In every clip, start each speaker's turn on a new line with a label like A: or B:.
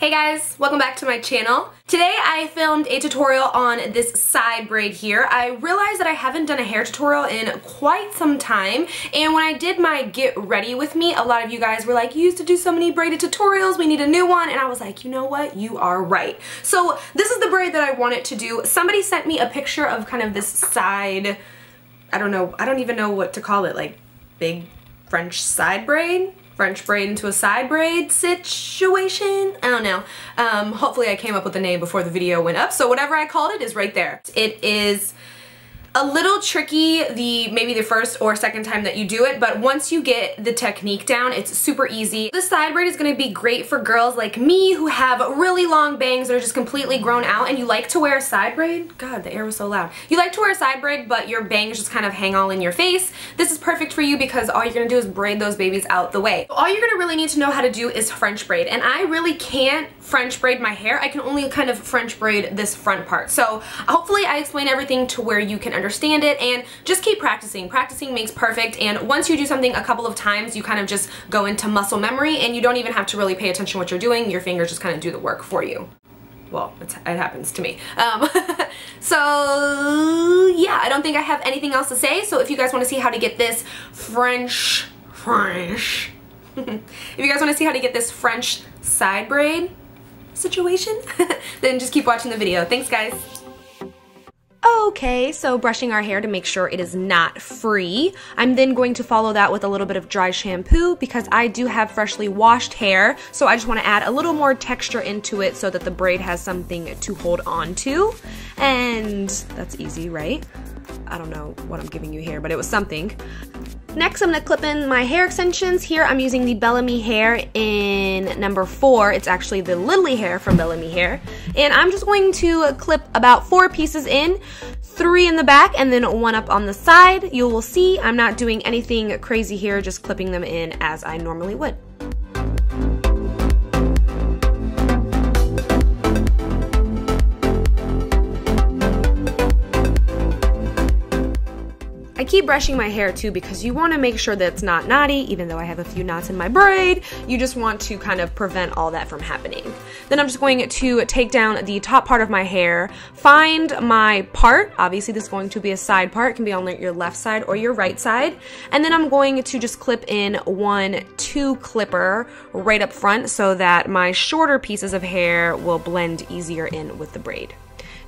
A: Hey guys, welcome back to my channel. Today I filmed a tutorial on this side braid here. I realized that I haven't done a hair tutorial in quite some time, and when I did my get ready with me, a lot of you guys were like, you used to do so many braided tutorials, we need a new one, and I was like, you know what, you are right. So this is the braid that I wanted to do. Somebody sent me a picture of kind of this side, I don't even know what to call it, like big French side braid? French braid into a side braid situation? I don't know. Hopefully I came up with the name before the video went up, so whatever I called it is right there. It is a little tricky maybe the first or second time that you do it, but once you get the technique down, it's super easy. The side braid is going to be great for girls like me who have really long bangs that are just completely grown out and you like to wear a side braid. God, the air was so loud. You like to wear a side braid, but your bangs just kind of hang all in your face. This is perfect for you because all you're going to do is braid those babies out the way. All you're going to really need to know how to do is French braid, and I really can't French braid my hair. I can only kind of French braid this front part. So hopefully I explain everything to where you can understand it, and just keep practicing. Practicing makes perfect, and once you do something a couple of times, you kind of just go into muscle memory and you don't even have to really pay attention to what you're doing. Your fingers just kind of do the work for you. Well, it happens to me. So yeah, I don't think I have anything else to say. So if you guys want to see how to get this French if you guys want to see how to get this French side braid situation, then just keep watching the video. Thanks, guys. Okay, so brushing our hair to make sure it is not free. I'm then going to follow that with a little bit of dry shampoo because I do have freshly washed hair, so I just want to add a little more texture into it so that the braid has something to hold on to. And that's easy, right? I don't know what I'm giving you here, but it was something. Next, I'm going to clip in my hair extensions. Here I'm using the BellaMi hair in number 4. It's actually the Lilly hair from BellaMi hair. And I'm just going to clip about 4 pieces in, 3 in the back, and then 1 up on the side. You will see I'm not doing anything crazy here, just clipping them in as I normally would. I keep brushing my hair too because you want to make sure that it's not knotty, even though I have a few knots in my braid. You just want to kind of prevent all that from happening. Then I'm just going to take down the top part of my hair, find my part. Obviously this is going to be a side part, it can be on your left side or your right side. And then I'm going to just clip in 1-2 clipper right up front so that my shorter pieces of hair will blend easier in with the braid.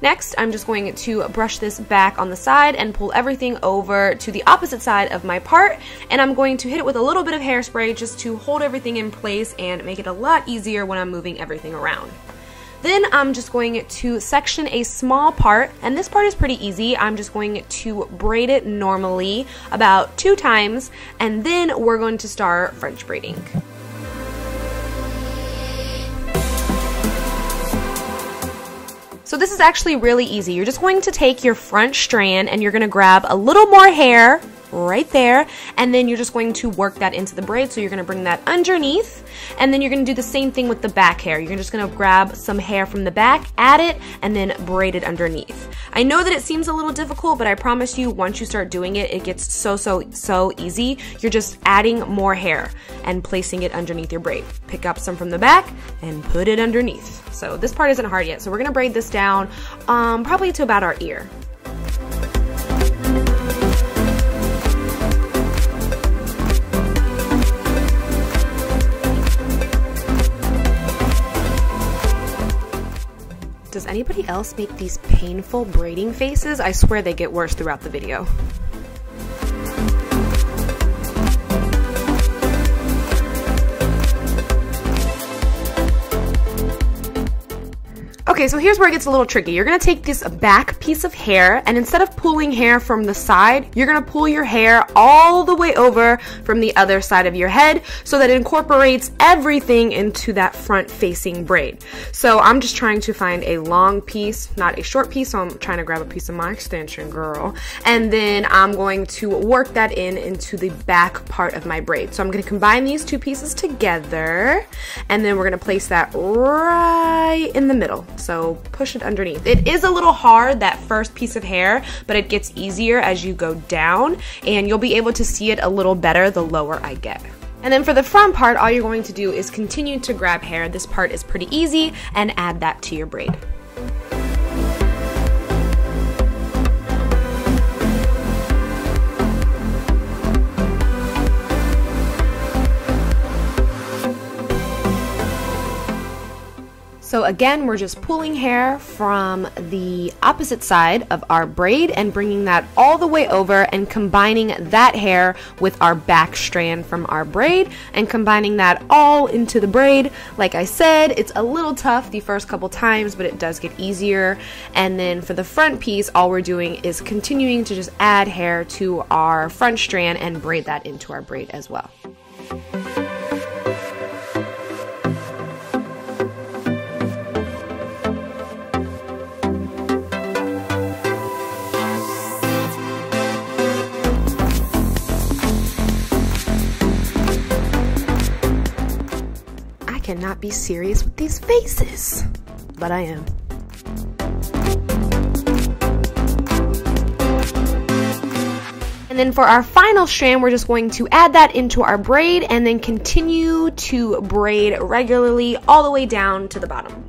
A: Next, I'm just going to brush this back on the side and pull everything over to the opposite side of my part, and I'm going to hit it with a little bit of hairspray just to hold everything in place and make it a lot easier when I'm moving everything around. Then I'm just going to section a small part, and this part is pretty easy. I'm just going to braid it normally about 2 times, and then we're going to start French braiding. So this is actually really easy. You're just going to take your front strand and you're going to grab a little more hair right there, and then you're just going to work that into the braid. So you're going to bring that underneath, and then you're going to do the same thing with the back hair. You're just going to grab some hair from the back, add it, and then braid it underneath. I know that it seems a little difficult, but I promise you once you start doing it, it gets so easy. You're just adding more hair and placing it underneath your braid. Pick up some from the back and put it underneath. So this part isn't hard yet, so we're going to braid this down probably to about our ear. Does anybody else make these painful braiding faces? I swear they get worse throughout the video. Okay, so here's where it gets a little tricky. You're gonna take this back piece of hair, and instead of pulling hair from the side, you're gonna pull your hair all the way over from the other side of your head so that it incorporates everything into that front facing braid. So I'm just trying to find a long piece, not a short piece, so I'm trying to grab a piece of my extension, girl. And then I'm going to work that into the back part of my braid. So I'm gonna combine these 2 pieces together, and then we're gonna place that right in the middle. So push it underneath. It is a little hard, that first piece of hair, but it gets easier as you go down, and you'll be able to see it a little better the lower I get. And then for the front part, all you're going to do is continue to grab hair. This part is pretty easy, and add that to your braid. So again, we're just pulling hair from the opposite side of our braid and bringing that all the way over and combining that hair with our back strand from our braid and combining that all into the braid. Like I said, it's a little tough the first couple times, but it does get easier. And then for the front piece, all we're doing is continuing to just add hair to our front strand and braid that into our braid as well. Cannot be serious with these faces, but I am. And then for our final strand, we're just going to add that into our braid and then continue to braid regularly all the way down to the bottom.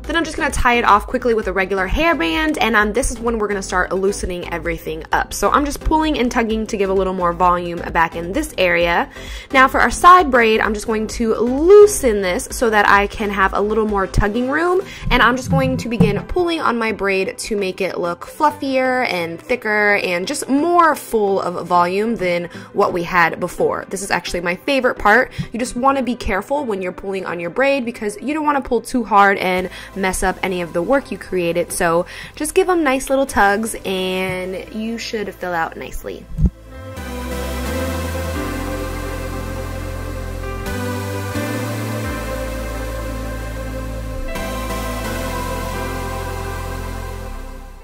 A: Then I'm just going to tie it off quickly with a regular hairband, and this is when we're going to start loosening everything up. So I'm just pulling and tugging to give a little more volume back in this area. Now for our side braid, I'm just going to loosen this so that I can have a little more tugging room, and I'm just going to begin pulling on my braid to make it look fluffier and thicker and just more full of volume than what we had before. This is actually my favorite part. You just want to be careful when you're pulling on your braid because you don't want to pull too hard and mess up any of the work you created. So just give them nice little tugs and you should fill out nicely.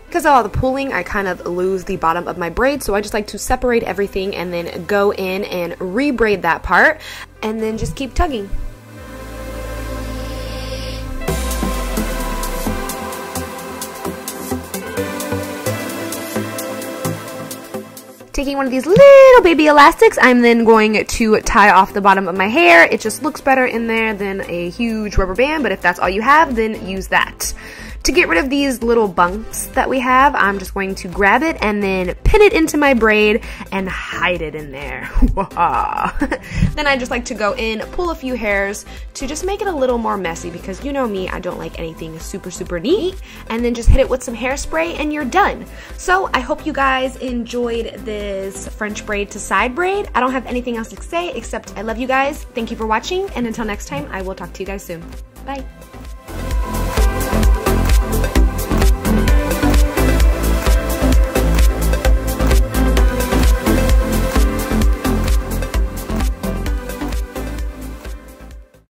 A: Because of all the pulling, I kind of lose the bottom of my braid, so I just like to separate everything and then go in and re-braid that part and then just keep tugging. Taking one of these little baby elastics, I'm then going to tie off the bottom of my hair. It just looks better in there than a huge rubber band, but if that's all you have, then use that. To get rid of these little bumps that we have, I'm just going to grab it and then pin it into my braid and hide it in there. Then I just like to go in, pull a few hairs to just make it a little more messy because you know me, I don't like anything super neat. And then just hit it with some hairspray and you're done. So I hope you guys enjoyed this French braid to side braid. I don't have anything else to say except I love you guys. Thank you for watching, and until next time, I will talk to you guys soon. Bye.